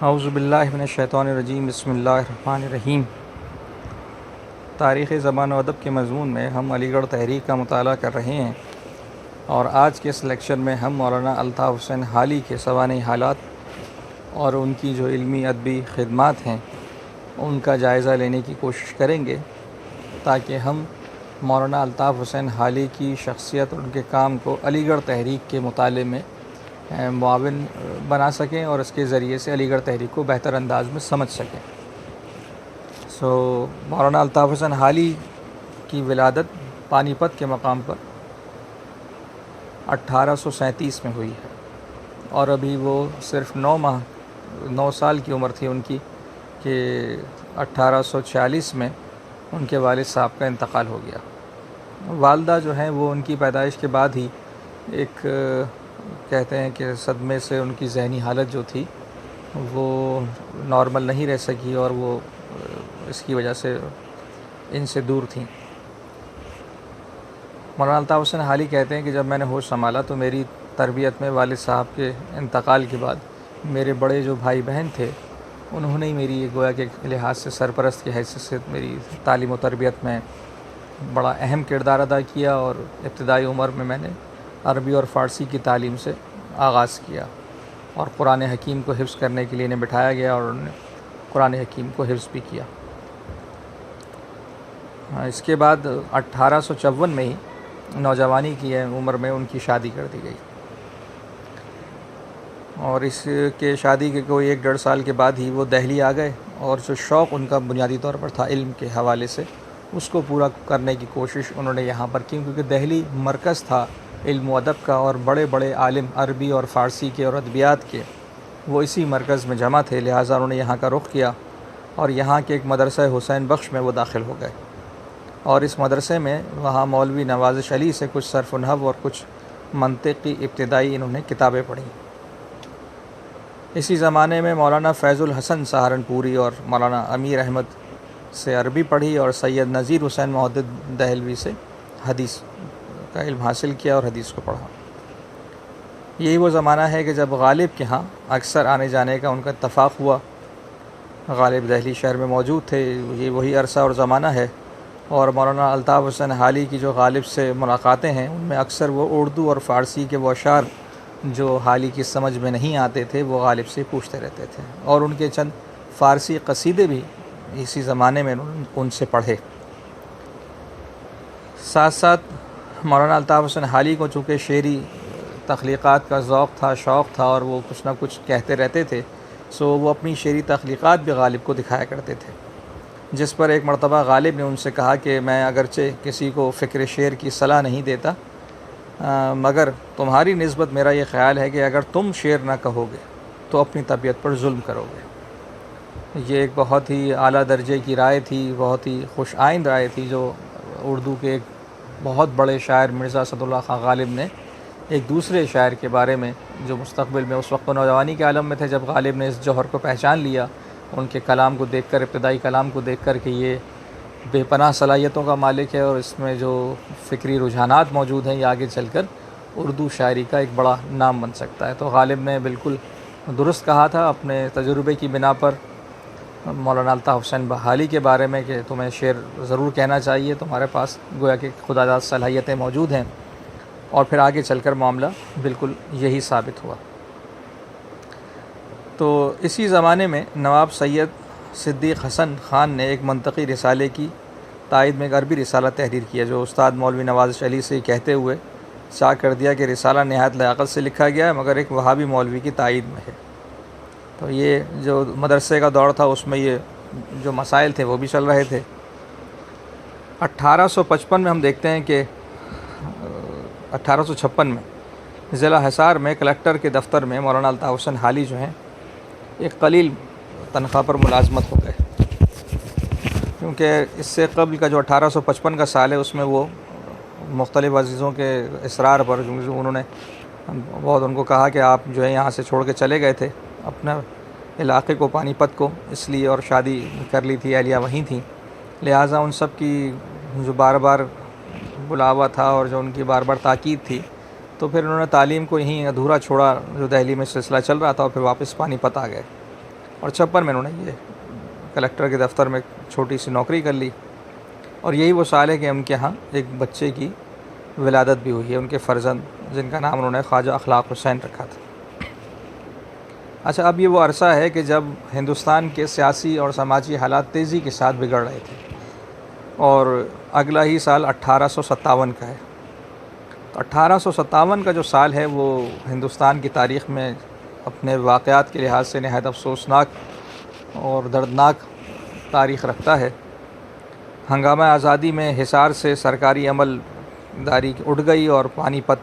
اعوذ باللہ من الشیطان الرجیم، بسم اللہ الرحمن الرحیم۔ تاریخ زبان و ادب کے مضمون میں ہم علی گڑھ تحریک کا مطالعہ کر رہے ہیں، اور آج کے اس لیکچر میں ہم مولانا الطاف حسین حالی کے سوانح حالات اور ان کی جو علمی ادبی خدمات ہیں ان کا جائزہ لینے کی کوشش کریں گے، تاکہ ہم مولانا الطاف حسین حالی کی شخصیت اور ان کے کام کو علی گڑھ تحریک کے مطالعے میں معاون بنا سکیں اور اس کے ذریعے سے علی گڑھ تحریک کو بہتر انداز میں سمجھ سکیں۔ مولانا الطاف حسین حالی کی ولادت پانی پت کے مقام پر 1837 میں ہوئی ہے، اور ابھی وہ صرف 9 سال کی عمر تھی ان کی کہ 1846 میں ان کے والد صاحب کا انتقال ہو گیا۔ والدہ جو ہیں وہ ان کی پیدائش کے بعد ہی ایک کہتے ہیں کہ صدمے سے ان کی ذہنی حالت جو تھی وہ نارمل نہیں رہ سکی، اور وہ اس کی وجہ سے ان سے دور تھیں۔ مولانا الطاف حسین حالی کہتے ہیں کہ جب میں نے ہوش سنبھالا تو میری تربیت میں والد صاحب کے انتقال کے بعد میرے بڑے جو بھائی بہن تھے انہوں نے ہی میری گویا کے لحاظ سے سرپرست کی حیثیت سے میری تعلیم و تربیت میں بڑا اہم کردار ادا کیا، اور ابتدائی عمر میں میں نے عربی اور فارسی کی تعلیم سے آغاز کیا، اور قرآن حکیم کو حفظ کرنے کے لیے انہیں بٹھایا گیا اور انہوں نے قرآن حکیم کو حفظ بھی کیا۔ اس کے بعد 1854 میں ہی نوجوانی کی عمر میں ان کی شادی کر دی گئی، اور اس کے شادی کے کوئی 1-1.5 سال کے بعد ہی وہ دہلی آ گئے، اور جو شوق ان کا بنیادی طور پر تھا علم کے حوالے سے اس کو پورا کرنے کی کوشش انہوں نے یہاں پر کی، کیونکہ دہلی مرکز تھا علم و ادب کا، اور بڑے بڑے عالم عربی اور فارسی کے اور ادبیات کے وہ اسی مرکز میں جمع تھے، لہٰذا انہوں نے یہاں کا رخ کیا اور یہاں کے ایک مدرسہ حسین بخش میں وہ داخل ہو گئے، اور اس مدرسے میں وہاں مولوی نوازش علی سے کچھ صرف و نحو اور کچھ منطق کی ابتدائی انہوں نے کتابیں پڑھیں۔ اسی زمانے میں مولانا فیض الحسن سہارنپوری اور مولانا امیر احمد سے عربی پڑھی، اور سید نذیر حسین محدث دہلوی سے حدیث کا علم حاصل کیا اور حدیث کو پڑھا۔ یہی وہ زمانہ ہے کہ جب غالب کے ہاں اکثر آنے جانے کا ان کا اتفاق ہوا۔ غالب دہلی شہر میں موجود تھے، یہ وہی عرصہ اور زمانہ ہے، اور مولانا الطاف حسین حالی کی جو غالب سے ملاقاتیں ہیں ان میں اکثر وہ اردو اور فارسی کے وہ اشعار جو حالی کی سمجھ میں نہیں آتے تھے وہ غالب سے پوچھتے رہتے تھے، اور ان کے چند فارسی قصیدے بھی اسی زمانے میں ان سے پڑھے۔ ساتھ ساتھ مولانا الطاف حسین حالی کو چونکہ شعری تخلیقات کا ذوق تھا، شوق تھا، اور وہ کچھ نہ کچھ کہتے رہتے تھے، وہ اپنی شعری تخلیقات بھی غالب کو دکھایا کرتے تھے، جس پر ایک مرتبہ غالب نے ان سے کہا کہ میں اگرچہ کسی کو فکر شعر کی صلاح نہیں دیتا، مگر تمہاری نسبت میرا یہ خیال ہے کہ اگر تم شعر نہ کہو گے تو اپنی طبیعت پر ظلم کرو گے۔ یہ ایک بہت ہی اعلیٰ درجے کی رائے تھی، بہت ہی خوش آئند رائے تھی، جو اردو کے ایک بہت بڑے شاعر مرزا اسد اللہ خان غالب نے ایک دوسرے شاعر کے بارے میں، جو مستقبل میں اس وقت نوجوانی کے عالم میں تھے، جب غالب نے اس جوہر کو پہچان لیا ان کے کلام کو دیکھ کر، ابتدائی کلام کو دیکھ کر، کہ یہ بے پناہ صلاحیتوں کا مالک ہے، اور اس میں جو فکری رجحانات موجود ہیں یہ آگے چل کر اردو شاعری کا ایک بڑا نام بن سکتا ہے، تو غالب نے بالکل درست کہا تھا اپنے تجربے کی بنا پر مولانا الطاف حسین حالی کے بارے میں کہ تمہیں شعر ضرور کہنا چاہیے، تمہارے پاس گویا کہ خداداد صلاحیتیں موجود ہیں، اور پھر آگے چل کر معاملہ بالکل یہی ثابت ہوا۔ تو اسی زمانے میں نواب سید صدیق حسن خان نے ایک منطقی رسالے کی تائید میں ایک عربی رسالہ تحریر کیا، جو استاد مولوی نوازش علی سے کہتے ہوئے چاہ کر دیا کہ رسالہ نہایت لیاقت سے لکھا گیا ہے، مگر ایک وہابی مولوی کی تائید میں ہے۔ تو یہ جو مدرسے کا دور تھا اس میں یہ جو مسائل تھے وہ بھی چل رہے تھے۔ 1855 میں ہم دیکھتے ہیں کہ 1856 میں ضلع حصار میں کلکٹر کے دفتر میں مولانا الطاف حسین حالی جو ہیں ایک قلیل تنخواہ پر ملازمت ہو گئے، کیونکہ اس سے قبل کا جو 1855 کا سال ہے اس میں وہ مختلف عزیزوں کے اصرار پر انہوں نے بہت ان کو کہا کہ آپ جو ہے یہاں سے چھوڑ کے چلے گئے تھے اپنے علاقے کو، پانی پت کو، اس لیے، اور شادی کر لی تھی، اہلیہ وہیں تھیں، لہٰذا ان سب کی جو بار بار بلاوا تھا اور جو ان کی بار بار تاکید تھی، تو پھر انہوں نے تعلیم کو یہیں ادھورا چھوڑا جو دہلی میں سلسلہ چل رہا تھا، اور پھر واپس پانی پت آ گئے۔ اور 56 میں انہوں نے یہ کلکٹر کے دفتر میں چھوٹی سی نوکری کر لی، اور یہی وہ سال ہے کہ ان کے ہاں ایک بچے کی ولادت بھی ہوئی ہے، ان کے فرزند جن کا نام انہوں نے خواجہ اخلاق حسین رکھا تھا۔ اچھا، اب یہ وہ عرصہ ہے کہ جب ہندوستان کے سیاسی اور سماجی حالات تیزی کے ساتھ بگڑ رہے تھے، اور اگلا ہی سال 1857 کا ہے۔ تو 1857 کا جو سال ہے وہ ہندوستان کی تاریخ میں اپنے واقعات کے لحاظ سے نہایت افسوسناک اور دردناک تاریخ رکھتا ہے۔ ہنگامہ آزادی میں حصار سے سرکاری عمل داری اٹھ گئی اور پانی پت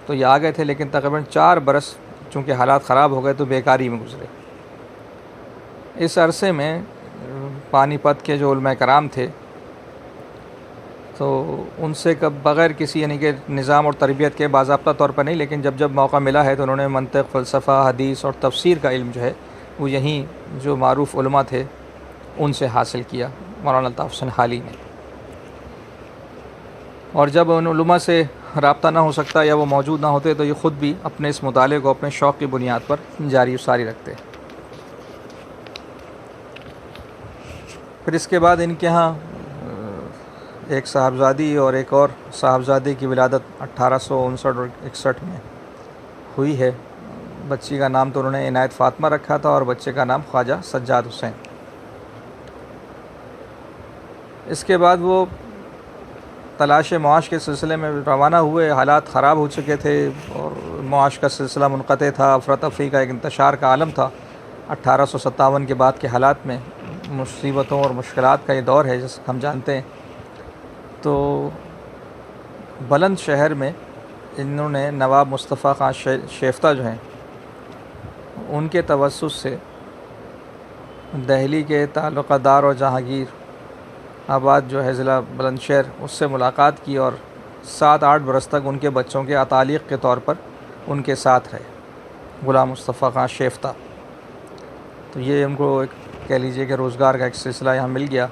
تو یہ آ گئے تھے، لیکن تقریباً 4 برس چونکہ حالات خراب ہو گئے تو بیکاری میں گزرے۔ اس عرصے میں پانی پت کے جو علماء کرام تھے تو ان سے بغیر کسی یعنی کہ نظام اور تربیت کے باضابطہ طور پر نہیں، لیکن جب موقع ملا ہے تو انہوں نے منطق، فلسفہ، حدیث اور تفسیر کا علم جو ہے وہ یہیں جو معروف علماء تھے ان سے حاصل کیا، مولانا الطاف حسین حالی نے۔ اور جب ان علماء سے رابطہ نہ ہو سکتا یا وہ موجود نہ ہوتے تو یہ خود بھی اپنے اس مطالعے کو اپنے شوق کی بنیاد پر جاری و ساری رکھتے۔ پھر اس کے بعد ان کے ہاں ایک صاحبزادی اور ایک اور صاحبزادے کی ولادت 1859 اور 61 میں ہوئی ہے۔ بچی کا نام تو انہوں نے عنایت فاطمہ رکھا تھا اور بچے کا نام خواجہ سجاد حسین۔ اس کے بعد وہ تلاش معاش کے سلسلے میں روانہ ہوئے۔ حالات خراب ہو چکے تھے اور معاش کا سلسلہ منقطع تھا، افراتفری کا ایک انتشار کا عالم تھا۔ 1857 کے بعد کے حالات میں مصیبتوں اور مشکلات کا یہ دور ہے جیسے ہم جانتے ہیں۔ تو بلند شہر میں انہوں نے نواب مصطفیٰ خان شیفتہ جو ہیں ان کے توسط سے دہلی کے تعلقہ دار اور جہانگیر آباد جو ہے ضلع بلند شہر اس سے ملاقات کی، اور 7-8 برس تک ان کے بچوں کے عطالق کے طور پر ان کے ساتھ رہے غلام مصطفیٰ خان شیفتہ۔ تو یہ ان کو ایک کہہ لیجیے کہ روزگار کا ایک سلسلہ یہاں مل گیا،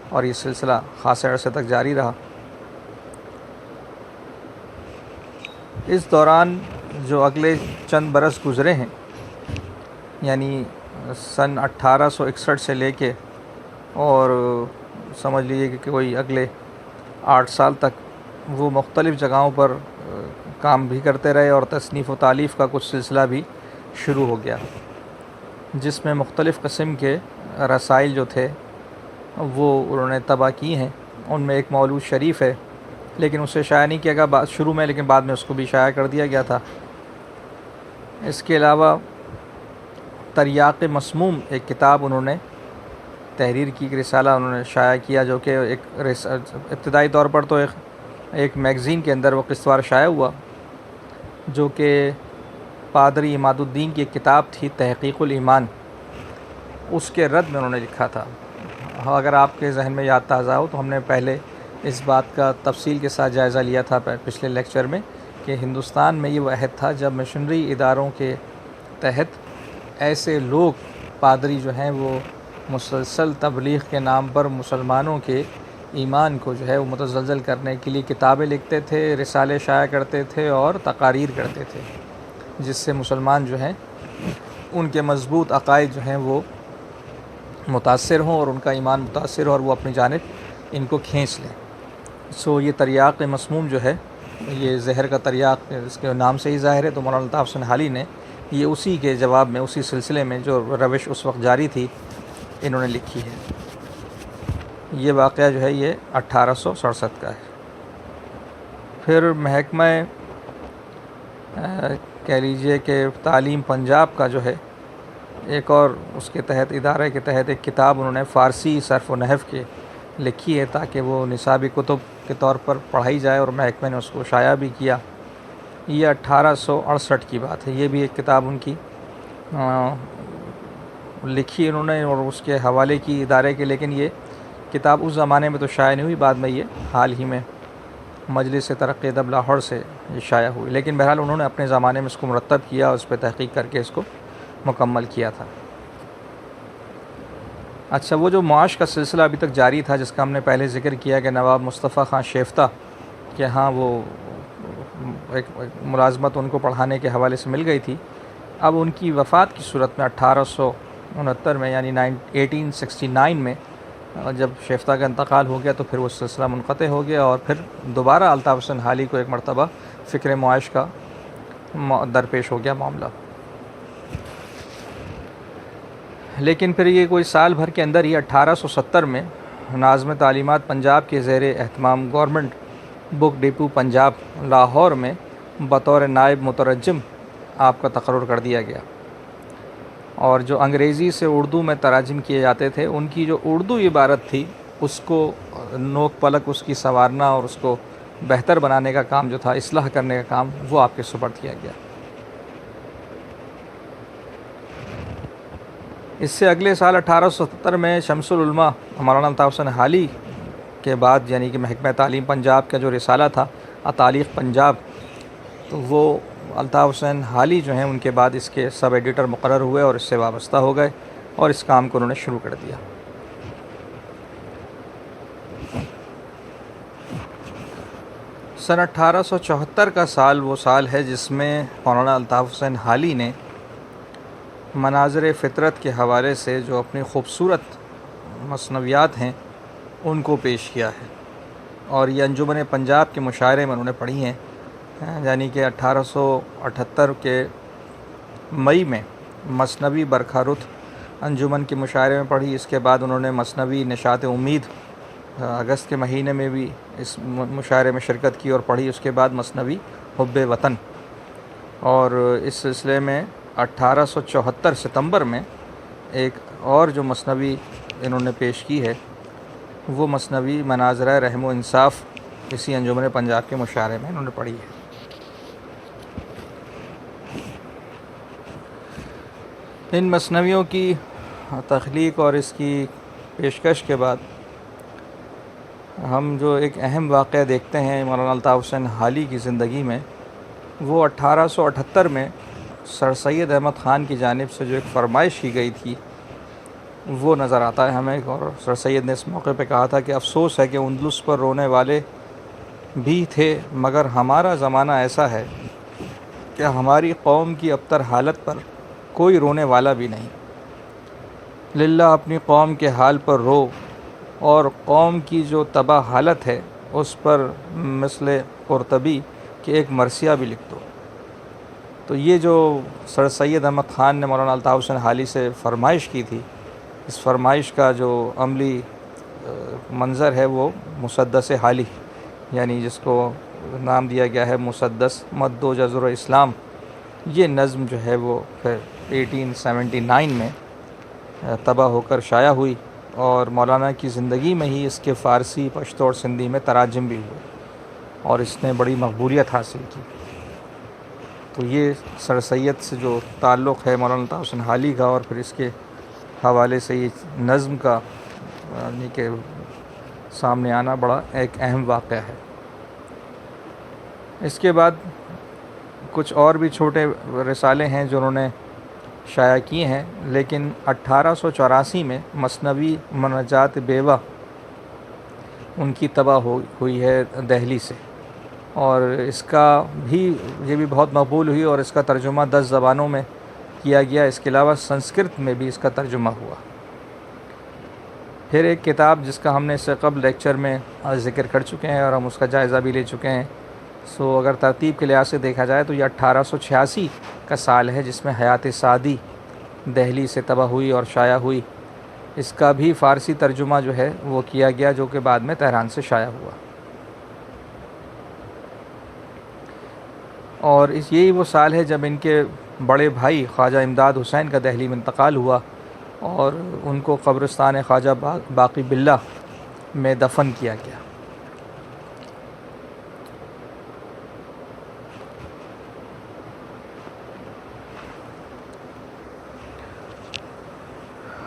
اور یہ سلسلہ خاصے عرصے تک جاری رہا۔ اس دوران جو اگلے چند برس گزرے ہیں، یعنی سن 1861 سے لے کے اور سمجھ لیجیے کہ کوئی اگلے 8 سال تک وہ مختلف جگہوں پر کام بھی کرتے رہے، اور تصنیف و تالیف کا کچھ سلسلہ بھی شروع ہو گیا، جس میں مختلف قسم کے رسائل جو تھے وہ انہوں نے طبع کی ہیں۔ ان میں ایک مولود شریف ہے، لیکن اسے شائع نہیں کیا گیا شروع میں، لیکن بعد میں اس کو بھی شائع کر دیا گیا تھا۔ اس کے علاوہ تریاق مسموم ایک کتاب انہوں نے تحریر کی، ایک رسالہ انہوں نے شائع کیا، جو کہ ایک ابتدائی طور پر تو ایک میگزین کے اندر وہ قسط وار شائع ہوا، جو کہ پادری عماد الدین کی ایک کتاب تھی تحقیق الایمان، اس کے رد میں انہوں نے لکھا تھا۔ اگر آپ کے ذہن میں یاد تازہ ہو تو ہم نے پہلے اس بات کا تفصیل کے ساتھ جائزہ لیا تھا پچھلے لیکچر میں کہ ہندوستان میں یہ وہ عہد تھا جب مشنری اداروں کے تحت ایسے لوگ پادری جو ہیں وہ مسلسل تبلیغ کے نام پر مسلمانوں کے ایمان کو جو ہے وہ متزلزل کرنے کے لیے کتابیں لکھتے تھے، رسالے شائع کرتے تھے اور تقاریر کرتے تھے، جس سے مسلمان جو ہیں ان کے مضبوط عقائد جو ہیں وہ متاثر ہوں اور ان کا ایمان متاثر ہو اور وہ اپنی جانب ان کو کھینچ لیں۔ یہ تریاق مسموم جو ہے، یہ زہر کا تریاق اس کے نام سے ہی ظاہر ہے، تو مولانا الطاف حسین حالی نے یہ اسی کے جواب میں، اسی سلسلے میں جو روش اس وقت جاری تھی انہوں نے لکھی ہے۔ یہ واقعہ جو ہے یہ 1867 کا ہے۔ پھر محکمہ کہہ لیجئے کہ تعلیم پنجاب کا جو ہے ایک اور اس کے تحت ادارے کے تحت ایک کتاب انہوں نے فارسی صرف و نحو کے لکھی ہے تاکہ وہ نصابی کتب کے طور پر پڑھائی جائے، اور محکمہ نے اس کو شائع بھی کیا۔ یہ 1868 کی بات ہے۔ یہ بھی ایک کتاب ان کی لکھی انہوں نے اور اس کے حوالے کی ادارے کے، لیکن یہ کتاب اس زمانے میں تو شائع نہیں ہوئی، بعد میں یہ حال ہی میں مجلس ترقی ادب لاہور سے یہ شائع ہوئی، لیکن بہرحال انہوں نے اپنے زمانے میں اس کو مرتب کیا اور اس پہ تحقیق کر کے اس کو مکمل کیا تھا۔ اچھا، وہ جو معاش کا سلسلہ ابھی تک جاری تھا جس کا ہم نے پہلے ذکر کیا کہ نواب مصطفیٰ خان شیفتہ کہ ہاں وہ ایک ملازمت ان کو پڑھانے کے حوالے سے مل گئی تھی، اب ان کی وفات کی صورت میں 1969 میں یعنی 1869 میں جب شیفتہ کا انتقال ہو گیا تو پھر وہ سلسلہ منقطع ہو گیا، اور پھر دوبارہ الطاف حسین حالی کو ایک مرتبہ فکر معاش کا درپیش ہو گیا معاملہ۔ لیکن پھر یہ کوئی سال بھر کے اندر ہی 1870 میں ناظم تعلیمات پنجاب کے زیر اہتمام government book depot Punjab Lahore میں بطور نائب مترجم آپ کا تقرر کر دیا گیا، اور جو انگریزی سے اردو میں تراجم کیے جاتے تھے ان کی جو اردو عبارت تھی اس کو نوک پلک اس کی سنوارنا اور اس کو بہتر بنانے کا کام جو تھا، اصلاح کرنے کا کام، وہ آپ کے سپرد کیا گیا۔ اس سے اگلے سال 1877 میں شمس العلماء مولانا الطاف حسین حالی کے بعد یعنی کہ محکمہ تعلیم پنجاب کا جو رسالہ تھا اتالیق پنجاب، تو وہ الطاف حسین حالی جو ہیں ان کے بعد اس کے سب ایڈیٹر مقرر ہوئے اور اس سے وابستہ ہو گئے اور اس کام کو انہوں نے شروع کر دیا۔ سن 1874 کا سال وہ سال ہے جس میں مولانا الطاف حسین حالی نے مناظر فطرت کے حوالے سے جو اپنی خوبصورت مثنویات ہیں ان کو پیش کیا ہے، اور یہ انجمن پنجاب کے مشاعرے میں انہوں نے پڑھی ہیں، یعنی کہ 1878 کے مئی میں مثنوی برکھا رت انجمن کے مشاعرے میں پڑھی، اس کے بعد انہوں نے مثنوی نشاط امید اگست کے مہینے میں بھی اس مشاعرے میں شرکت کی اور پڑھی، اس کے بعد مثنوی حب وطن، اور اس سلسلے میں 1874 ستمبر میں ایک اور جو مثنوی انہوں نے پیش کی ہے وہ مثنوی مناظرہ رحم و انصاف اسی انجمن پنجاب کے مشاعرے میں انہوں نے پڑھی ہے۔ ان مثنویوں کی تخلیق اور اس کی پیشکش کے بعد ہم جو ایک اہم واقعہ دیکھتے ہیں مولانا الطاف حسین حالی کی زندگی میں، وہ 1878 میں سر سید احمد خان کی جانب سے جو ایک فرمائش کی گئی تھی وہ نظر آتا ہے ہمیں، اور سر سید نے اس موقع پہ کہا تھا کہ افسوس ہے کہ اندلس پر رونے والے بھی تھے مگر ہمارا زمانہ ایسا ہے کہ ہماری قوم کی ابتر حالت پر کوئی رونے والا بھی نہیں، للہ اپنی قوم کے حال پر رو، اور قوم کی جو تباہ حالت ہے اس پر مثل قرطبی کہ ایک مرثیہ بھی لکھ دو۔ تو یہ جو سر سید احمد خان نے مولانا الطاف حسین حالی سے فرمائش کی تھی، اس فرمائش کا جو عملی منظر ہے وہ مسدس حالی، یعنی جس کو نام دیا گیا ہے مسدس مد و جزر و اسلام، یہ نظم جو ہے وہ پھر 1879 میں طبع ہو کر شائع ہوئی، اور مولانا کی زندگی میں ہی اس کے فارسی، پشتو اور سندھی میں تراجم بھی ہوئے اور اس نے بڑی مقبولیت حاصل کی۔ تو یہ سر سید سے جو تعلق ہے مولانا الطاف حسین حالی کا، اور پھر اس کے حوالے سے یہ نظم کا یعنی کہ سامنے آنا بڑا ایک اہم واقعہ ہے۔ اس کے بعد کچھ اور بھی چھوٹے رسالے ہیں جو انہوں نے شائع کیے ہیں، لیکن 1884 میں مثنوی مناجات بیوہ ان کی طبع ہوئی ہے دہلی سے، اور اس کا بھی یہ بھی بہت مقبول ہوئی اور اس کا ترجمہ 10 زبانوں میں کیا گیا، اس کے علاوہ سنسکرت میں بھی اس کا ترجمہ ہوا۔ پھر ایک کتاب جس کا ہم نے اس سے قبل لیکچر میں ذکر کر چکے ہیں اور ہم اس کا جائزہ بھی لے چکے ہیں، سو اگر ترتیب کے لحاظ سے دیکھا جائے تو یہ 1886 کا سال ہے جس میں حیات سعدی دہلی سے طبع ہوئی اور شائع ہوئی، اس کا بھی فارسی ترجمہ جو ہے وہ کیا گیا جو کہ بعد میں تہران سے شائع ہوا۔ اور یہی وہ سال ہے جب ان کے بڑے بھائی خواجہ امداد حسین کا دہلی میں انتقال ہوا اور ان کو قبرستان خواجہ باقی باللہ میں دفن کیا گیا۔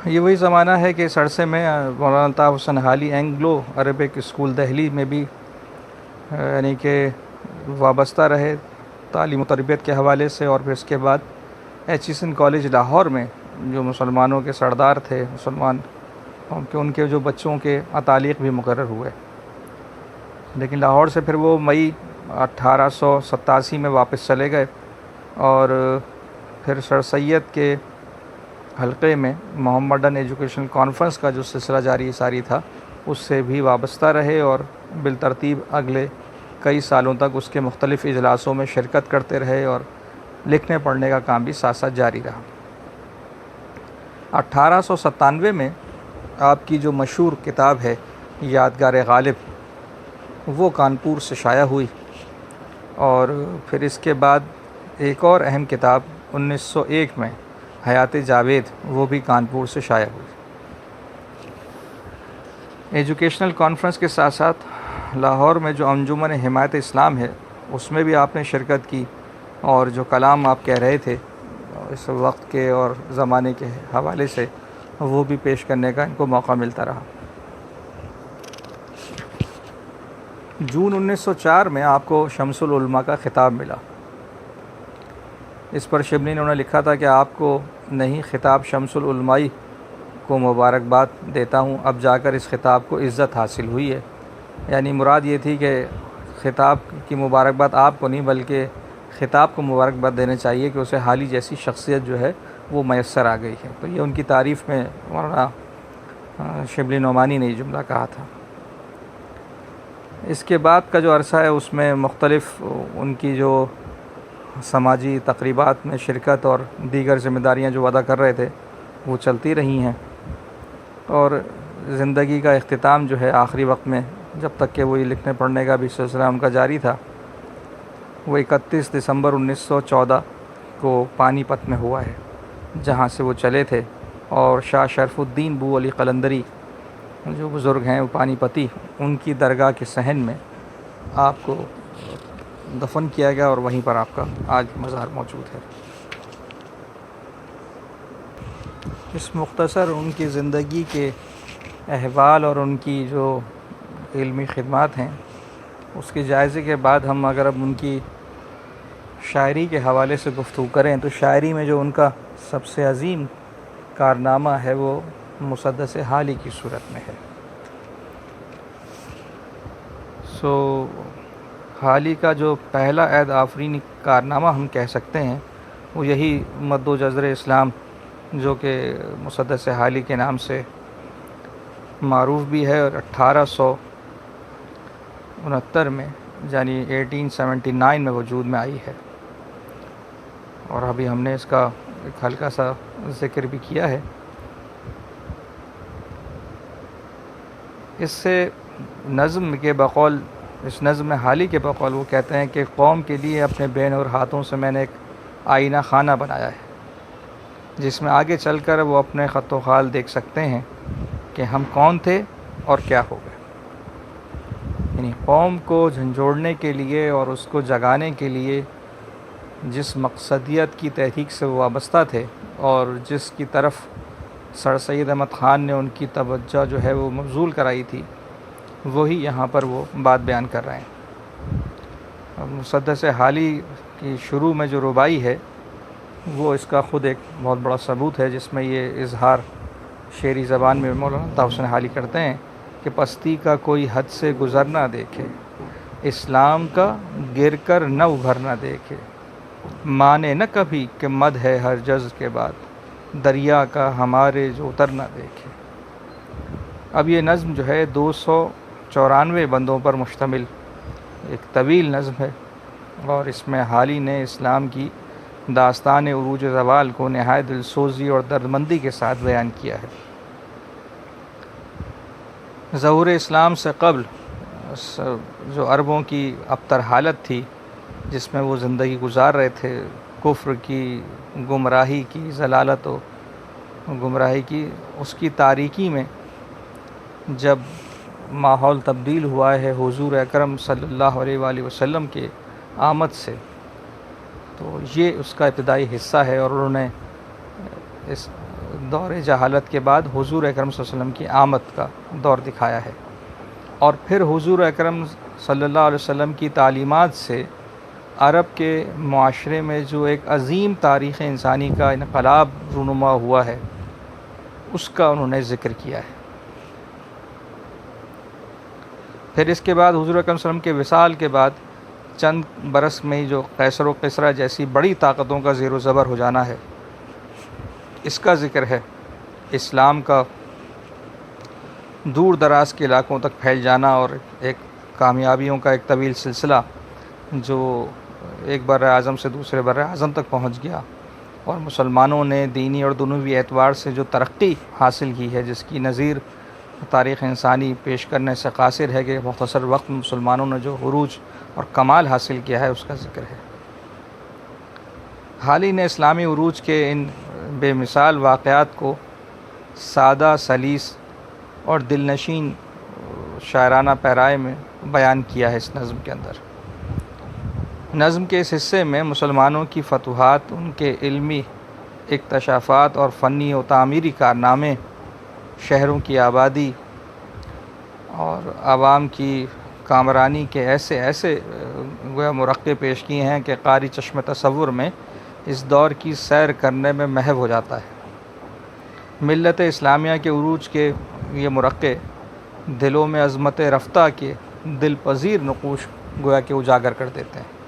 یہ وہی زمانہ ہے کہ اس عرصے میں مولانا Altaf Hussain Hali Anglo Arabic school Delhi میں بھی یعنی کہ وابستہ رہے تعلیم و تربیت کے حوالے سے، اور پھر اس کے بعد ایچیسن کالج لاہور میں جو مسلمانوں کے سردار تھے مسلمان ان کے جو بچوں کے اتالیق بھی مقرر ہوئے، لیکن لاہور سے پھر وہ مئی 1887 میں واپس چلے گئے، اور پھر سر سید کے حلقے میں محمدن ایجوکیشنل کانفرنس کا جو سلسلہ جاری ساری تھا اس سے بھی وابستہ رہے اور بالترتیب اگلے کئی سالوں تک اس کے مختلف اجلاسوں میں شرکت کرتے رہے اور لکھنے پڑھنے کا کام بھی ساتھ ساتھ جاری رہا۔ 1897 میں آپ کی جو مشہور کتاب ہے یادگار غالب وہ کانپور سے شائع ہوئی، اور پھر اس کے بعد ایک اور اہم کتاب 1901 میں حیات جاوید وہ بھی کانپور سے شائع ہوئی۔ ایجوکیشنل کانفرنس کے ساتھ ساتھ لاہور میں جو انجمن حمایت اسلام ہے اس میں بھی آپ نے شرکت کی، اور جو کلام آپ کہہ رہے تھے اس وقت کے اور زمانے کے حوالے سے وہ بھی پیش کرنے کا ان کو موقع ملتا رہا۔ جون 1904 میں آپ کو شمس العلماء کا خطاب ملا۔ اس پر شبلی نے لکھا تھا کہ آپ کو نہیں خطاب شمس العلماء کو مبارکباد دیتا ہوں، اب جا کر اس خطاب کو عزت حاصل ہوئی ہے۔ یعنی مراد یہ تھی کہ خطاب کی مبارکباد آپ کو نہیں بلکہ خطاب کو مبارکباد دینے چاہیے کہ اسے حالی جیسی شخصیت جو ہے وہ میسر آ گئی ہے۔ تو یہ ان کی تعریف میں مولانا شبلی نعمانی نے یہ جملہ کہا تھا۔ اس کے بعد کا جو عرصہ ہے اس میں مختلف ان کی جو سماجی تقریبات میں شرکت اور دیگر ذمہ داریاں جو ادا کر رہے تھے وہ چلتی رہی ہیں، اور زندگی کا اختتام جو ہے آخری وقت میں جب تک کہ وہ یہ لکھنے پڑھنے کا بھی سلسلہ ان کا جاری تھا وہ 31 دسمبر 1914 کو پانی پت میں ہوا ہے، جہاں سے وہ چلے تھے، اور شاہ شرف الدین بو علی قلندری جو بزرگ ہیں وہ پانی پتی ان کی درگاہ کے صحن میں آپ کو دفن کیا گیا، اور وہیں پر آپ کا آج مزار موجود ہے۔ اس مختصر ان کی زندگی کے احوال اور ان کی جو علمی خدمات ہیں اس کے جائزے کے بعد ہم اگر اب ان کی شاعری کے حوالے سے گفتگو کریں تو شاعری میں جو ان کا سب سے عظیم کارنامہ ہے وہ مسدس حالی کی صورت میں ہے۔ حالی کا جو پہلا عید آفرینی کارنامہ ہم کہہ سکتے ہیں وہ یہی مد و جزر اسلام جو کہ مسدس حالی کے نام سے معروف بھی ہے، اور 1869 میں یعنی 1879 میں وجود میں آئی ہے، اور ابھی ہم نے اس کا ایک ہلکا سا ذکر بھی کیا ہے۔ اس سے نظم کے بقول اس نظم حالی کے بقول وہ کہتے ہیں کہ قوم کے لیے اپنے بین اور ہاتھوں سے میں نے ایک آئینہ خانہ بنایا ہے جس میں آگے چل کر وہ اپنے خط و خال دیکھ سکتے ہیں کہ ہم کون تھے اور کیا ہو گئے۔ یعنی قوم کو جھنجھوڑنے کے لیے اور اس کو جگانے کے لیے جس مقصدیت کی تحقیق سے وہ وابستہ تھے اور جس کی طرف سر سید احمد خان نے ان کی توجہ جو ہے وہ مبذول کرائی تھی وہی یہاں پر وہ بات بیان کر رہے ہیں۔ اور مسدس حالی کی شروع میں جو ربائی ہے وہ اس کا خود ایک بہت بڑا ثبوت ہے، جس میں یہ اظہار شعری زبان میں مولانا طاہر حسین حالی کرتے ہیں کہ پستی کا کوئی حد سے گزر نہ دیکھے، اسلام کا گر کر نہ ابھر نہ دیکھے، مانے نہ کبھی کہ مد ہے ہر جز کے بعد، دریا کا ہمارے جو اتر نہ دیکھے۔ اب یہ نظم جو ہے 294 بندوں پر مشتمل ایک طویل نظم ہے، اور اس میں حالی نے اسلام کی داستان عروج زوال کو نہایت دلسوزی اور دردمندی کے ساتھ بیان کیا ہے۔ ظہور اسلام سے قبل جو عربوں کی ابتر حالت تھی جس میں وہ زندگی گزار رہے تھے، کفر کی، گمراہی کی، ضلالت و گمراہی کی، اس کی تاریکی میں جب ماحول تبدیل ہوا ہے حضور اکرم صلی اللہ علیہ وآلہ وسلم کے آمد سے، تو یہ اس کا ابتدائی حصہ ہے، اور انہوں نے اس دور جہالت کے بعد حضور اکرم صلی اللہ علیہ وسلم کی آمد کا دور دکھایا ہے، اور پھر حضور اکرم صلی اللہ علیہ وسلم کی تعلیمات سے عرب کے معاشرے میں جو ایک عظیم تاریخ انسانی کا انقلاب رونما ہوا ہے اس کا انہوں نے ذکر کیا ہے۔ پھر اس کے بعد حضور اکرم صلی اللہ علیہ وسلم کے وصال کے بعد چند برس میں ہی جو قیصر و کسریٰ جیسی بڑی طاقتوں کا زیر و زبر ہو جانا ہے، اس کا ذکر ہے اسلام کا دور دراز کے علاقوں تک پھیل جانا اور ایک کامیابیوں کا ایک طویل سلسلہ جو ایک بر اعظم سے دوسرے بر اعظم تک پہنچ گیا، اور مسلمانوں نے دینی اور دنیوی اعتبار سے جو ترقی حاصل کی ہے جس کی نظیر تاریخ انسانی پیش کرنے سے قاصر ہے کہ مختصر وقت میں مسلمانوں نے جو عروج اور کمال حاصل کیا ہے اس کا ذکر ہے۔ حال ہی نے اسلامی عروج کے ان بے مثال واقعات کو سادہ، سلیس اور دل نشین شاعرانہ پیرائے میں بیان کیا ہے اس نظم کے اندر۔ نظم کے اس حصے میں مسلمانوں کی فتوحات، ان کے علمی اکتشافات اور فنی و تعمیری کارنامے، شہروں کی آبادی اور عوام کی کامرانی کے ایسے گویا مرقع پیش کیے ہیں کہ قاری چشم تصور میں اس دور کی سیر کرنے میں محو ہو جاتا ہے۔ ملت اسلامیہ کے عروج کے یہ مرقع دلوں میں عظمت رفتہ کے دل پذیر نقوش گویا کہ اجاگر کر دیتے ہیں۔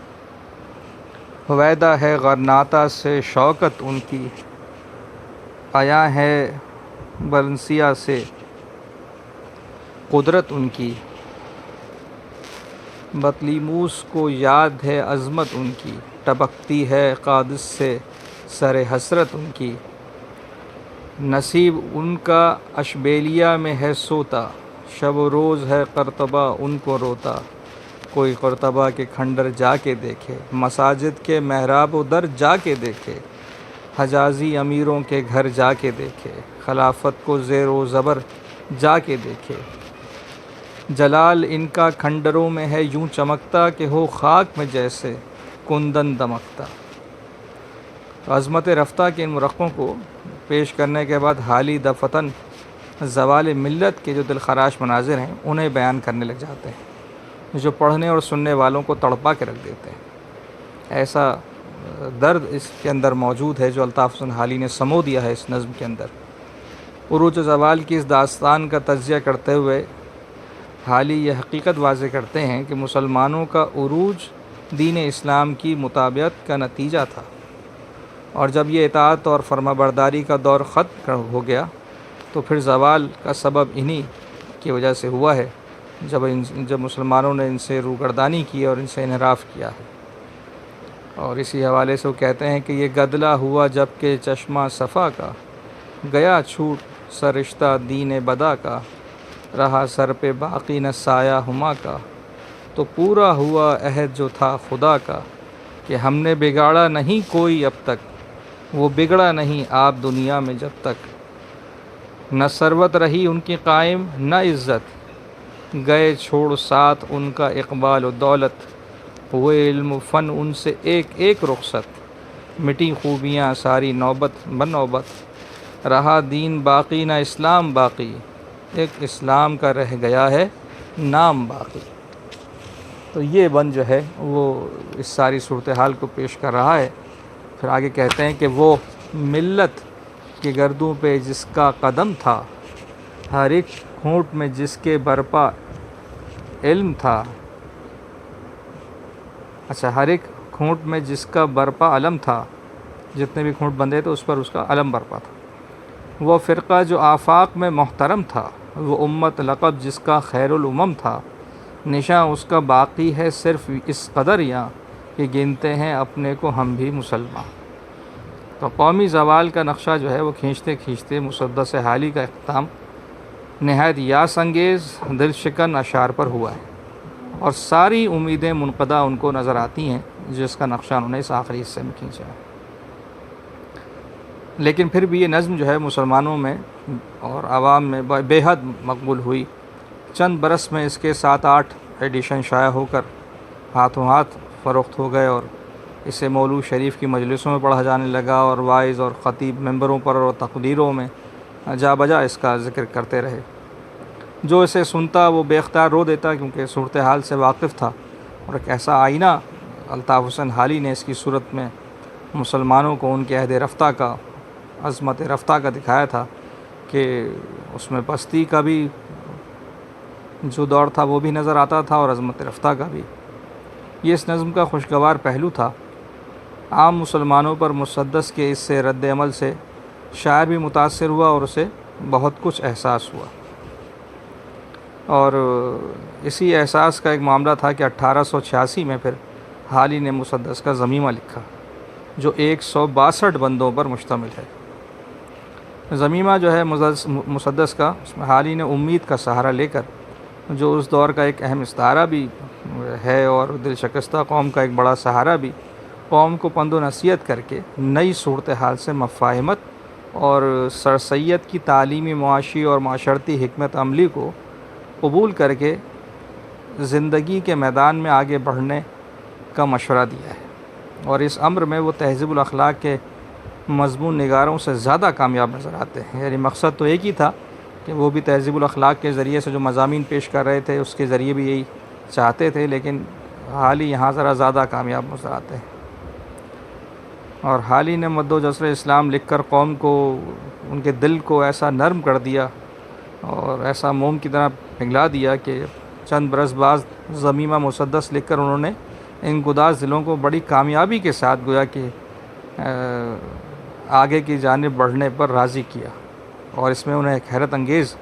ہویدا ہے غرناطہ سے شوکت ان کی، آیا ہے برنسیا سے قدرت ان کی، بطلیموس کو یاد ہے عظمت ان کی، ٹپکتی ہے قادس سے سر حسرت ان کی، نصیب ان کا اشبیلیہ میں ہے سوتا، شب و روز ہے قرطبہ ان کو روتا، کوئی قرطبہ کے کھنڈر جا کے دیکھے، مساجد کے محراب و در جا کے دیکھے، حجازی امیروں کے گھر جا کے دیکھے، خلافت کو زیر و زبر جا کے دیکھے، جلال ان کا کھنڈروں میں ہے یوں چمکتا کہ ہو خاک میں جیسے کندن دمکتا۔ عظمت رفتہ کے ان مرقعوں کو پیش کرنے کے بعد حالی دفتن زوال ملت کے جو دلخراش مناظر ہیں انہیں بیان کرنے لگ جاتے ہیں، جو پڑھنے اور سننے والوں کو تڑپا کے رکھ دیتے ہیں۔ ایسا درد اس کے اندر موجود ہے جو الطاف حسن حالی نے سمو دیا ہے اس نظم کے اندر۔ عروج و زوال کی اس داستان کا تجزیہ کرتے ہوئے حالی یہ حقیقت واضح کرتے ہیں کہ مسلمانوں کا عروج دین اسلام کی مطابقت کا نتیجہ تھا، اور جب یہ اطاعت اور فرما برداری کا دور ختم ہو گیا تو پھر زوال کا سبب انہی کی وجہ سے ہوا ہے، جب مسلمانوں نے ان سے روگردانی کی اور ان سے انحراف کیا ہے۔ اور اسی حوالے سے وہ کہتے ہیں کہ یہ گدلا ہوا جب کہ چشمہ صفا کا، گیا چھوٹ سر رشتہ دین بدا کا، رہا سر پہ باقی نہ سایہ ہما کا، تو پورا ہوا عہد جو تھا خدا کا، کہ ہم نے بگاڑا نہیں کوئی اب تک، وہ بگڑا نہیں آپ دنیا میں جب تک، نہ ثروت رہی ان کی قائم نہ عزت، گئے چھوڑ ساتھ ان کا اقبال و دولت، ہوئے علم و فن ان سے ایک ایک رخصت، مٹی خوبیاں ساری نوبت بنوبت، رہا دین باقی نہ اسلام باقی، ایک اسلام کا رہ گیا ہے نام باقی۔ تو یہ بند جو ہے وہ اس ساری صورتحال کو پیش کر رہا ہے۔ پھر آگے کہتے ہیں کہ وہ ملت کے گردوں پہ جس کا قدم تھا، ہر ایک ہونٹ میں جس کے برپا علم تھا، ہر ایک کھونٹ میں جس کا برپا علم تھا، جتنے بھی کھونٹ بندھے تھے اس پر اس کا علم برپا تھا، وہ فرقہ جو آفاق میں محترم تھا، وہ امت لقب جس کا خیر الامم تھا، نشاں اس کا باقی ہے صرف اس قدر یاں کہ گنتے ہیں اپنے کو ہم بھی مسلمان۔ تو قومی زوال کا نقشہ جو ہے وہ کھینچتے کھینچتے مسدس حالی کا اختتام نہایت یاس انگیز دل شکن اشعار پر ہوا ہے، اور ساری امیدیں منقدہ ان کو نظر آتی ہیں جس کا نقشہ انہوں نے اس آخری حصے میں کھینچا ہے۔ لیکن پھر بھی یہ نظم جو ہے مسلمانوں میں اور عوام میں بے حد مقبول ہوئی۔ چند برس میں اس کے 7-8 ایڈیشن شائع ہو کر ہاتھوں ہاتھ فروخت ہو گئے، اور اسے مولود شریف کی مجلسوں میں پڑھا جانے لگا، اور وائز اور خطیب ممبروں پر اور تقریروں میں جا بجا اس کا ذکر کرتے رہے۔ جو اسے سنتا وہ بے اختیار رو دیتا، کیونکہ صورتحال سے واقف تھا، اور ایک ایسا آئینہ الطاف حسن حالی نے اس کی صورت میں مسلمانوں کو ان کے عہد رفتہ کا، عظمت رفتہ کا دکھایا تھا کہ اس میں پستی کا بھی جو دور تھا وہ بھی نظر آتا تھا، اور عظمت رفتہ کا بھی۔ یہ اس نظم کا خوشگوار پہلو تھا۔ عام مسلمانوں پر مسدس کے اس سے رد عمل سے شاعر بھی متاثر ہوا اور اسے بہت کچھ احساس ہوا، اور اسی احساس کا ایک معاملہ تھا کہ 1886 میں پھر حالی نے مسدس کا ضمیمہ لکھا جو 162 بندوں پر مشتمل ہے۔ ضمیمہ جو ہے مسدس کا، اس میں حالی نے امید کا سہارا لے کر، جو اس دور کا ایک اہم استعارہ بھی ہے اور دل شکستہ قوم کا ایک بڑا سہارا بھی، قوم کو پند و نصیحت کر کے نئی صورتحال سے مفاہمت اور سر سید کی تعلیمی، معاشی اور معاشرتی حکمت عملی کو قبول کر کے زندگی کے میدان میں آگے بڑھنے کا مشورہ دیا ہے، اور اس امر میں وہ تہذیب الاخلاق کے مضمون نگاروں سے زیادہ کامیاب نظر آتے ہیں۔ یعنی مقصد تو ایک ہی تھا کہ وہ بھی تہذیب الاخلاق کے ذریعے سے جو مضامین پیش کر رہے تھے اس کے ذریعے بھی یہی چاہتے تھے، لیکن حالی یہاں ذرا زیادہ کامیاب نظر آتے ہیں۔ اور حالی نے مد و جسر اسلام لکھ کر قوم کو، ان کے دل کو ایسا نرم کر دیا اور ایسا موم کی طرح پگھلا دیا کہ چند برس بعد ضمیمہ مسدس لکھ کر انہوں نے ان گداز دلوں کو بڑی کامیابی کے ساتھ گویا کہ آگے کی جانب بڑھنے پر راضی کیا، اور اس میں انہیں ایک حیرت انگیز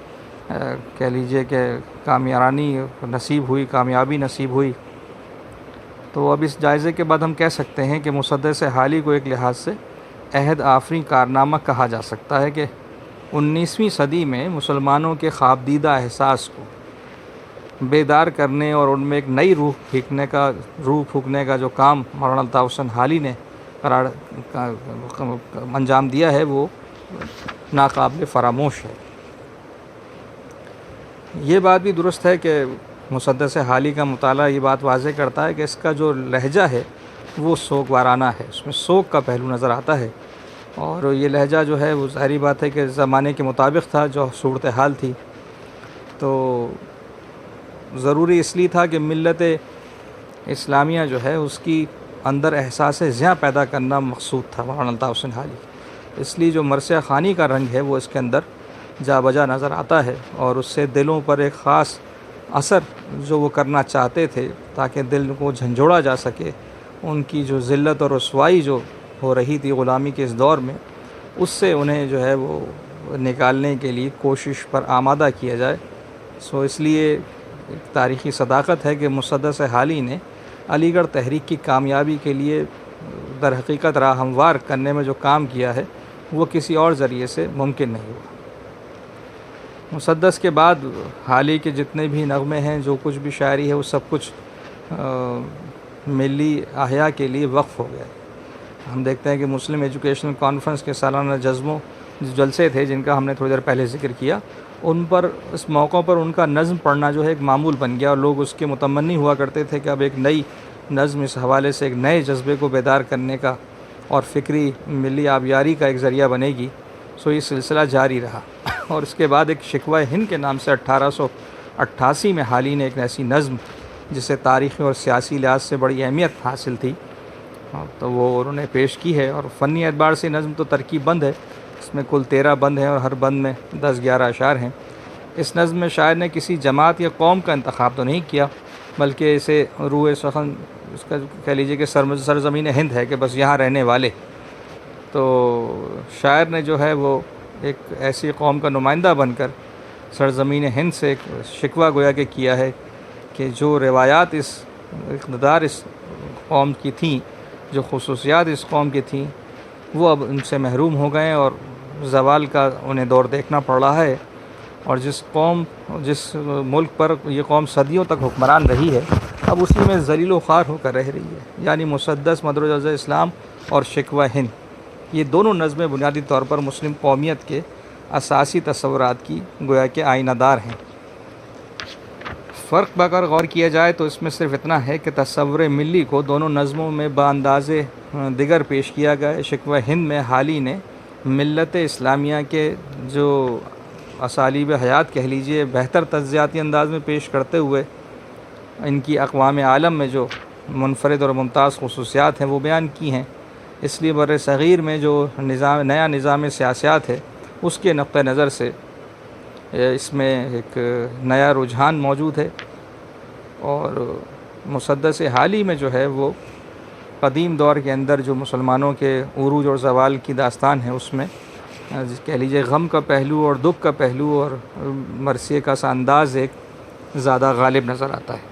کہہ لیجئے کہ کامیابی نصیب ہوئی۔ تو اب اس جائزے کے بعد ہم کہہ سکتے ہیں کہ مسدس حالی کو ایک لحاظ سے عہد آفریں کارنامہ کہا جا سکتا ہے کہ 19ویں صدی میں مسلمانوں کے خواب دیدہ احساس کو بیدار کرنے اور ان میں ایک نئی روح پھونکنے کا جو کام مولانا الطاف حسین حالی نے انجام دیا ہے وہ ناقابل فراموش ہے۔ یہ بات بھی درست ہے کہ مسدس حالی کا مطالعہ یہ بات واضح کرتا ہے کہ اس کا جو لہجہ ہے وہ سوگ وارانہ ہے، اس میں سوگ کا پہلو نظر آتا ہے، اور یہ لہجہ جو ہے وہ ظاہری بات ہے کہ زمانے کے مطابق تھا جو صورتحال تھی، تو ضروری اس لیے تھا کہ ملت اسلامیہ جو ہے اس کی اندر احساس زیاں پیدا کرنا مقصود تھا مولانا الطاف حسین حالی، اس لیے جو مرثیہ خوانی کا رنگ ہے وہ اس کے اندر جا بجا نظر آتا ہے، اور اس سے دلوں پر ایک خاص اثر جو وہ کرنا چاہتے تھے تاکہ دل کو جھنجھوڑا جا سکے، ان کی جو ذلت اور رسوائی جو ہو رہی تھی غلامی کے اس دور میں، اس سے انہیں جو ہے وہ نکالنے کے لیے کوشش پر آمادہ کیا جائے۔ اس لیے ایک تاریخی صداقت ہے کہ مسدس حالی نے علی گڑھ تحریک کی کامیابی کے لیے در حقیقت راہ ہموار کرنے میں جو کام کیا ہے وہ کسی اور ذریعے سے ممکن نہیں ہوا۔ مسدس کے بعد حالی کے جتنے بھی نغمے ہیں، جو کچھ بھی شاعری ہے، وہ سب کچھ ملی احیاء کے لیے وقف ہو گیا۔ ہم دیکھتے ہیں کہ مسلم ایجوکیشنل کانفرنس کے سالانہ جلسے تھے جن کا ہم نے تھوڑی دیر پہلے ذکر کیا، ان پر اس موقع پر ان کا نظم پڑھنا جو ہے ایک معمول بن گیا، اور لوگ اس کے متمنی ہوا کرتے تھے کہ اب ایک نئی نظم اس حوالے سے ایک نئے جذبے کو بیدار کرنے کا اور فکری ملی آبیاری کا ایک ذریعہ بنے گی۔ یہ سلسلہ جاری رہا، اور اس کے بعد ایک شکوہ ہند کے نام سے 1888 میں حالی نے ایک ایسی نظم جسے تاریخی اور سیاسی لحاظ سے بڑی اہمیت حاصل تھی تو وہ انہوں نے پیش کی ہے، اور فنی اعتبار سے نظم تو ترکیب بند ہے، اس میں کل 13 بند ہیں اور ہر بند میں 10-11 اشعار ہیں۔ اس نظم میں شاعر نے کسی جماعت یا قوم کا انتخاب تو نہیں کیا، بلکہ اسے روح سخن اس کا کہہ لیجیے کہ سرزمین ہند ہے کہ بس یہاں رہنے والے، تو شاعر نے جو ہے وہ ایک ایسی قوم کا نمائندہ بن کر سرزمین ہند سے ایک شکوہ گویا کہ کیا ہے کہ جو روایات اس اقتدار اس قوم کی تھیں، جو خصوصیات اس قوم کی تھیں، وہ اب ان سے محروم ہو گئے اور زوال کا انہیں دور دیکھنا پڑ رہا ہے، اور جس ملک پر یہ قوم صدیوں تک حکمران رہی ہے اب اسی میں ذلیل و خوار ہو کر رہ رہی ہے۔ یعنی مسدس، مد و جزر اسلام اور شکوہ ہند، یہ دونوں نظمیں بنیادی طور پر مسلم قومیت کے اساسی تصورات کی گویا کہ آئینہ دار ہیں۔ فرق پر اگر غور کیا جائے تو اس میں صرف اتنا ہے کہ تصور ملی کو دونوں نظموں میں بانداز دیگر پیش کیا گیا۔ شکوہ ہند میں حالی نے ملت اسلامیہ کے جو اسالیب حیات کہہ لیجئے بہتر تجزیاتی انداز میں پیش کرتے ہوئے ان کی اقوام عالم میں جو منفرد اور ممتاز خصوصیات ہیں وہ بیان کی ہیں۔ اس لیے بر صغیر میں جو نیا نظام سیاسیات ہے اس کے نقطہ نظر سے اس میں ایک نیا رجحان موجود ہے، اور مسدس حالی میں جو ہے وہ قدیم دور کے اندر جو مسلمانوں کے عروج اور زوال کی داستان ہے اس میں کہہ لیجیے غم کا پہلو اور دکھ کا پہلو اور مرثیے کا سا انداز ایک زیادہ غالب نظر آتا ہے۔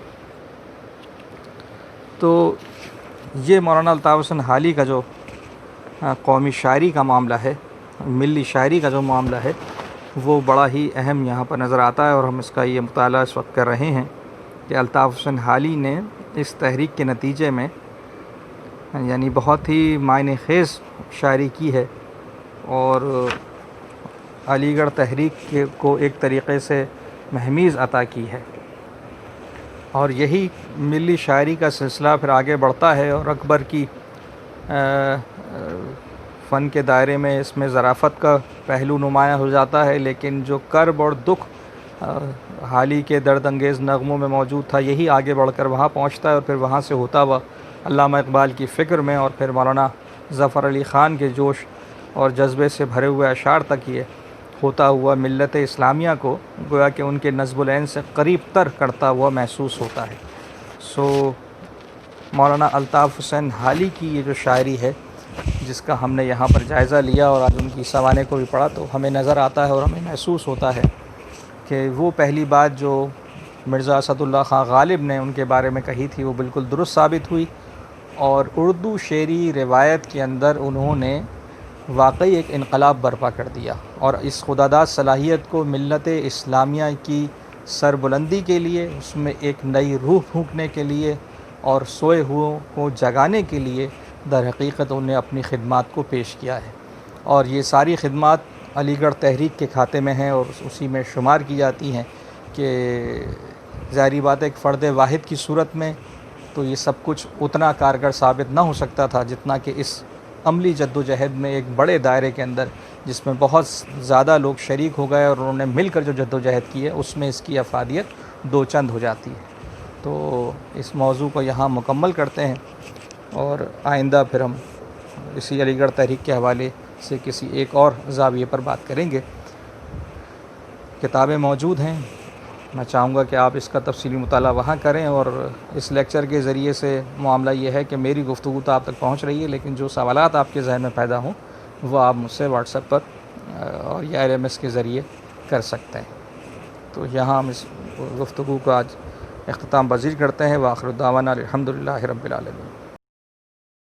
تو یہ مولانا الطاف حسین حالی کا جو قومی شاعری کا معاملہ ہے، ملی شاعری کا جو معاملہ ہے، وہ بڑا ہی اہم یہاں پر نظر آتا ہے، اور ہم اس کا یہ مطالعہ اس وقت کر رہے ہیں کہ الطاف حسین حالی نے اس تحریک کے نتیجے میں یعنی بہت ہی معنی خیز شاعری کی ہے، اور علی گڑھ تحریک کو ایک طریقے سے مہمیز عطا کی ہے، اور یہی ملی شاعری کا سلسلہ پھر آگے بڑھتا ہے، اور اکبر کی فن کے دائرے میں اس میں ظرافت کا پہلو نمایاں ہو جاتا ہے، لیکن جو کرب اور دکھ حالی کے درد انگیز نغموں میں موجود تھا، یہی آگے بڑھ کر وہاں پہنچتا ہے، اور پھر وہاں سے ہوتا ہوا علامہ اقبال کی فکر میں، اور پھر مولانا ظفر علی خان کے جوش اور جذبے سے بھرے ہوئے اشعار تک یہ ہوتا ہوا ملت اسلامیہ کو گویا کہ ان کے نصب العین سے قریب تر کرتا ہوا محسوس ہوتا ہے۔ سو مولانا الطاف حسین حالی کی یہ جو شاعری ہے، جس کا ہم نے یہاں پر جائزہ لیا اور آج ان کی سوانح کو بھی پڑھا، تو ہمیں نظر آتا ہے اور ہمیں محسوس ہوتا ہے کہ وہ پہلی بات جو مرزا اسد اللہ خان غالب نے ان کے بارے میں کہی تھی وہ بالکل درست ثابت ہوئی، اور اردو شعری روایت کے اندر انہوں نے واقعی ایک انقلاب برپا کر دیا، اور اس خداداد صلاحیت کو ملت اسلامیہ کی سربلندی کے لیے، اس میں ایک نئی روح پھونکنے کے لیے اور سوئے ہوئوں کو جگانے کے لیے در حقیقت انہوں نے اپنی خدمات کو پیش کیا ہے، اور یہ ساری خدمات علی گڑھ تحریک کے کھاتے میں ہیں اور اسی میں شمار کی جاتی ہیں کہ ظاہری بات ہے ایک فرد واحد کی صورت میں تو یہ سب کچھ اتنا کارگر ثابت نہ ہو سکتا تھا جتنا کہ اس عملی جد و جہد میں ایک بڑے دائرے کے اندر جس میں بہت زیادہ لوگ شریک ہو گئے اور انہوں نے مل کر جو جد و جہد کی ہے، اس میں اس کی افادیت دو چند ہو جاتی ہے۔ تو اس موضوع کو یہاں مکمل کرتے ہیں، اور آئندہ پھر ہم اسی علی گڑھ تحریک کے حوالے سے کسی ایک اور زاویے پر بات کریں گے۔ کتابیں موجود ہیں، میں چاہوں گا کہ آپ اس کا تفصیلی مطالعہ وہاں کریں، اور اس لیکچر کے ذریعے سے معاملہ یہ ہے کہ میری گفتگو تو آپ تک پہنچ رہی ہے، لیکن جو سوالات آپ کے ذہن میں پیدا ہوں وہ آپ مجھ سے واٹس ایپ پر اور یا LMS کے ذریعے کر سکتے ہیں۔ تو یہاں ہم اس گفتگو کو آج اختتام پذیر کرتے ہیں۔ وآخر دعوانا الحمدللہ رب العالمین۔